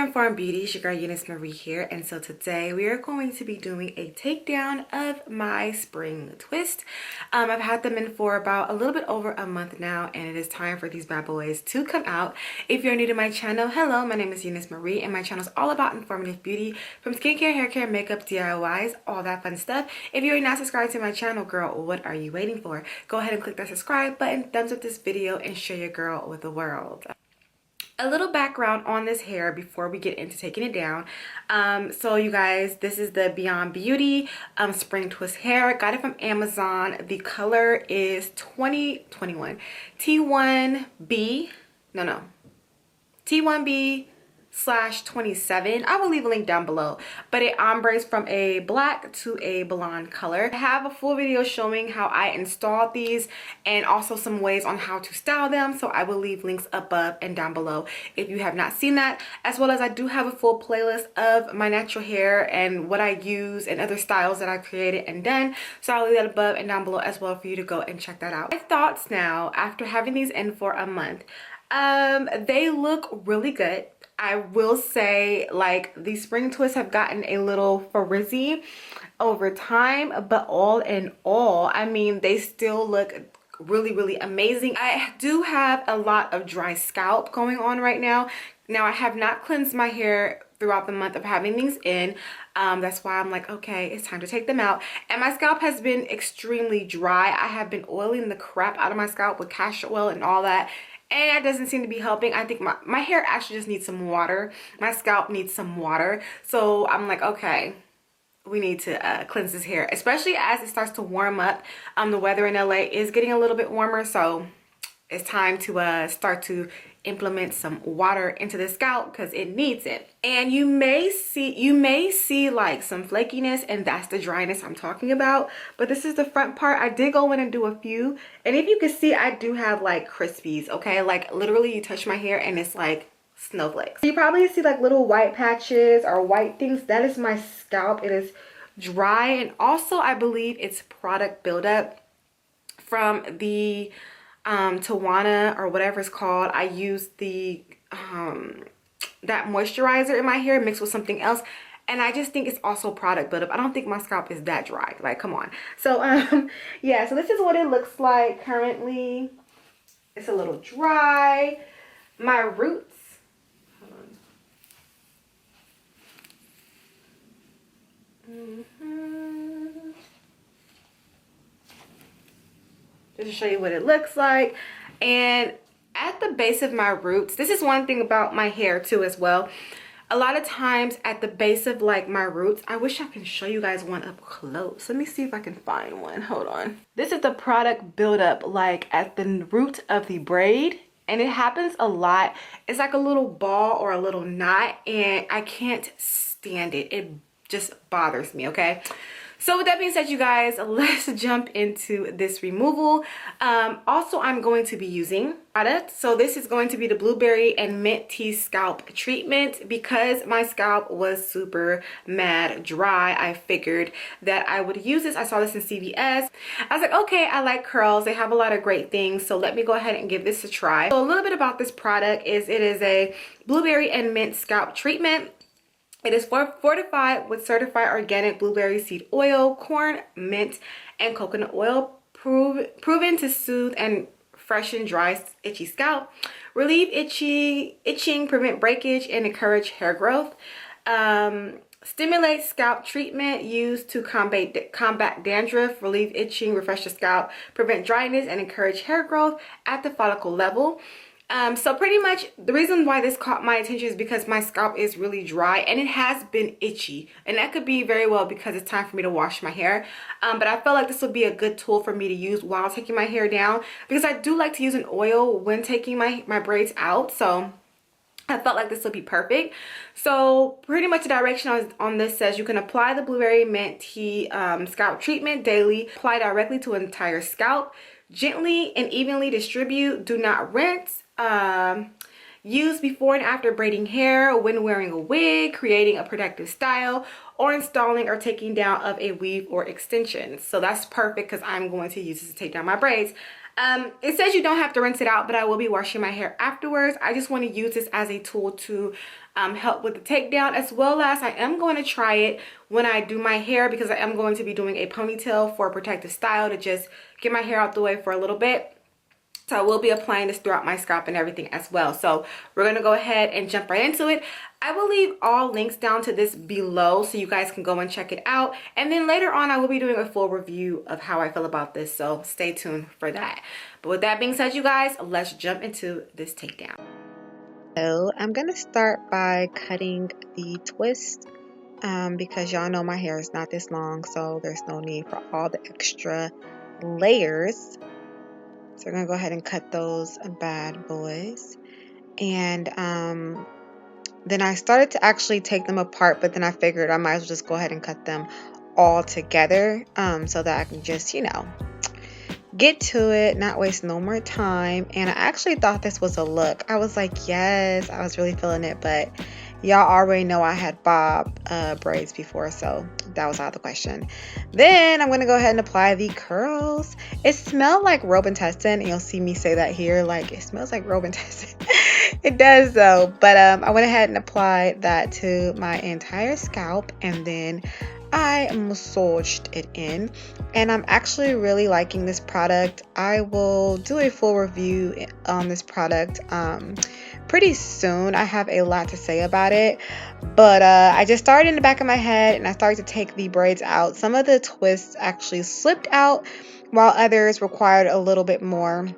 Informed Beauty, it's your girl EuniyceMari here, and so today we are going to be doing a takedown of my spring twist. I've had them in for about a little bit over a month now, and it is time for these bad boys to come out. If you're new to my channel, hello, my name is EuniyceMari, and my channel is all about informative beauty, from skincare, hair care, makeup, DIYs, all that fun stuff. If you're not subscribed to my channel, girl, what are you waiting for? Go ahead and click that subscribe button, thumbs up this video, and share your girl with the world. A little background on this hair before we get into taking it down. So you guys, this is the Beyond Beauty spring twist hair. Got it from Amazon. The color is 2021 T1B. No. T1B/27. I will leave a link down below, but it ombres from a black to a blonde color. I have a full video showing how I installed these and also some ways on how to style them, so I will leave links above and down below if you have not seen that, as well as I do have a full playlist of my natural hair and what I use and other styles that I've created and done, so I'll leave that above and down below as well for you to go and check that out. My thoughts now after having these in for a month. They look really good. I will say, like, these spring twists have gotten a little frizzy over time, but all in all, I mean, they still look really amazing. I do have a lot of dry scalp going on right now. Now, I have not cleansed my hair throughout the month of having these in. That's why I'm like, okay, it's time to take them out. And my scalp has been extremely dry. I have been oiling the crap out of my scalp with castor oil and all that, and it doesn't seem to be helping. I think my hair actually just needs some water. My scalp needs some water. So I'm like, okay, we need to cleanse this hair, especially as it starts to warm up. The weather in LA is getting a little bit warmer, so it's time to start to implement some water into the scalp because it needs it. And you may see like some flakiness, and that's the dryness I'm talking about. But this is the front part. I did go in and do a few, and if you can see, I do have like crispies, okay? Like literally you touch my hair and it's like snowflakes. You probably see like little white patches or white things. That is my scalp. It is dry, and also I believe it's product buildup from the Tawana or whatever it's called. I used the that moisturizer in my hair mixed with something else, and I just think it's also product buildup. I don't think my scalp is that dry, like, come on. So yeah, so this is what it looks like currently. It's a little dry. My roots, hold on. Just to show you what it looks like. And at the base of my roots, this is one thing about my hair too as well. A lot of times at the base of like my roots, I wish I can show you guys one up close. Let me see if I can find one. Hold on. This is the product buildup like at the root of the braid, and it happens a lot. It's like a little ball or a little knot, and I can't stand it. It just bothers me, okay? So with that being said, you guys, let's jump into this removal. Also, I'm going to be using product. So this is going to be the Blueberry and Mint Tea Scalp Treatment. Because my scalp was super mad dry, I figured that I would use this. I saw this in CVS. I was like, okay, I like curls. They have a lot of great things. So let me go ahead and give this a try. So a little bit about this product is it is a Blueberry and Mint Scalp Treatment. It is fortified with certified organic blueberry seed oil, corn, mint, and coconut oil, proven to soothe and freshen dry, itchy scalp, relieve itching, prevent breakage, and encourage hair growth. Stimulate scalp treatment used to combat dandruff, relieve itching, refresh the scalp, prevent dryness, and encourage hair growth at the follicle level. So pretty much the reason why this caught my attention is because my scalp is really dry and it has been itchy, and that could be very well because it's time for me to wash my hair. But I felt like this would be a good tool for me to use while taking my hair down, because I do like to use an oil when taking my braids out. So I felt like this would be perfect. So pretty much the direction on this says you can apply the Blueberry Mint Tea Scalp Treatment daily. Apply directly to an entire scalp. Gently and evenly distribute. Do not rinse. Use before and after braiding hair, when wearing a wig, creating a protective style, or installing or taking down of a weave or extension. So that's perfect because I'm going to use this to take down my braids. It says you don't have to rinse it out, but I will be washing my hair afterwards. I just want to use this as a tool to help with the takedown, as well as I am going to try it when I do my hair, because I am going to be doing a ponytail for a protective style to just get my hair out the way for a little bit. So I will be applying this throughout my scalp and everything as well. So we're going to go ahead and jump right into it. I will leave all links down to this below so you guys can go and check it out. And then later on, I will be doing a full review of how I feel about this. So stay tuned for that. But with that being said, you guys, let's jump into this takedown. So I'm going to start by cutting the twist because y'all know my hair is not this long. So there's no need for all the extra layers. So we're going to go ahead and cut those bad boys. And then I started to actually take them apart, but then I figured I might as well just go ahead and cut them all together so that I can just, you know, get to it, not waste no more time. And I actually thought this was a look. I was like, yes, I was really feeling it, but y'all already know I had bob braids before, so that was out of the question. Then I'm going to go ahead and apply the curls. It smelled like Robitussin, and you'll see me say that here, like it smells like Robitussin. It does though, but I went ahead and applied that to my entire scalp, and then I massaged it in, and I'm actually really liking this product. I will do a full review on this product pretty soon. I have a lot to say about it, but I just started in the back of my head and I started to take the braids out. Some of the twists actually slipped out, while others required a little bit more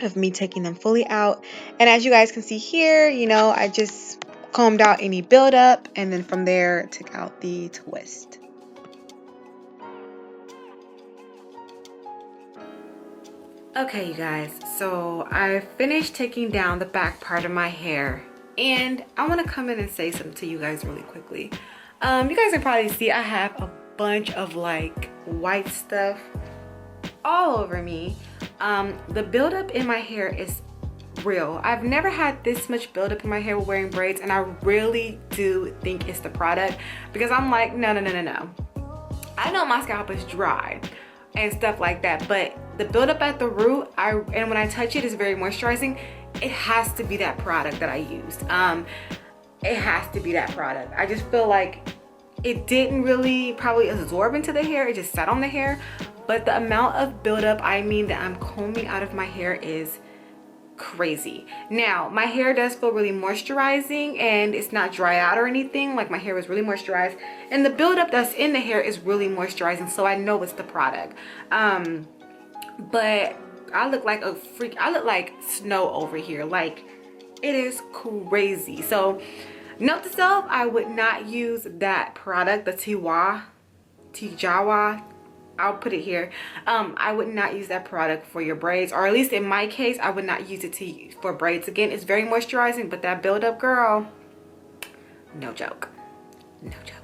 of me taking them fully out. And as you guys can see here, you know, I just combed out any buildup, and then from there took out the twist. Okay, you guys, so I finished taking down the back part of my hair, and I want to come in and say something to you guys really quickly. You guys can probably see I have a bunch of like white stuff all over me. The buildup in my hair is real. I've never had this much buildup in my hair with wearing braids, and I really do think it's the product, because I'm like, no. I know my scalp is dry and stuff like that, but the buildup at the root, and when I touch it, is very moisturizing. It has to be that product that I used. It has to be that product. I just feel like it didn't really probably absorb into the hair. It just sat on the hair, but the amount of buildup, I mean, that I'm combing out of my hair is crazy. Now my hair does feel really moisturizing, and it's not dry out or anything. Like, my hair is really moisturized, and the buildup that's in the hair is really moisturizing, so I know it's the product. But I look like a freak. I look like snow over here. Like, it is crazy. So note to self, I would not use that product, the Tijawa. I'll put it here. I would not use that product for your braids, or at least in my case, I would not use it for braids. Again, it's very moisturizing, but that buildup, girl, no joke. No joke.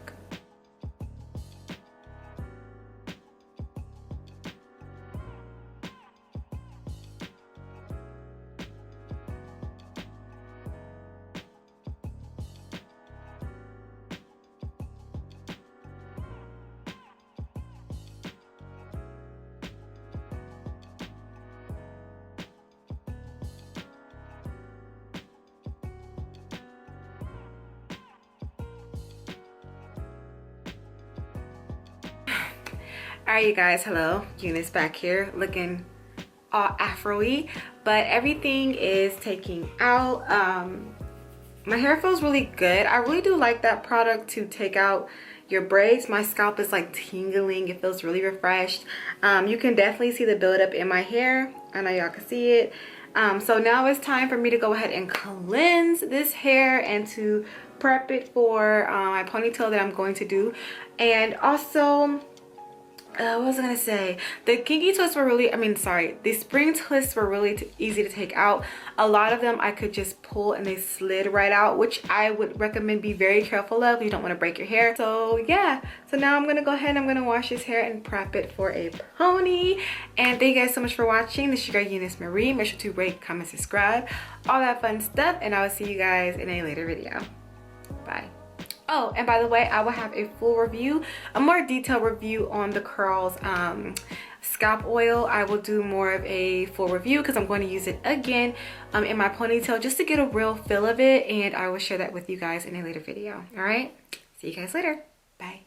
Alright, you guys, hello, Eunice back here, looking all afro-y, but everything is taking out. My hair feels really good. I really do like that product to take out your braids. My scalp is like tingling. It feels really refreshed. You can definitely see the buildup in my hair. I know y'all can see it. So now it's time for me to go ahead and cleanse this hair and to prep it for my ponytail that I'm going to do. And also, what was I gonna say? The kinky twists were really, the spring twists were really easy to take out. A lot of them I could just pull and they slid right out, which I would recommend be very careful of. You don't want to break your hair. So yeah, so now I'm gonna go ahead and I'm gonna wash this hair and prep it for a pony. And thank you guys so much for watching. This is your girl EuniyceMari. Make sure to rate, comment, subscribe, all that fun stuff, and I will see you guys in a later video. Bye. Oh, and by the way, I will have a full review, a more detailed review on the Curls scalp oil. I will do more of a full review because I'm going to use it again in my ponytail just to get a real feel of it, and I will share that with you guys in a later video. All right, see you guys later. Bye.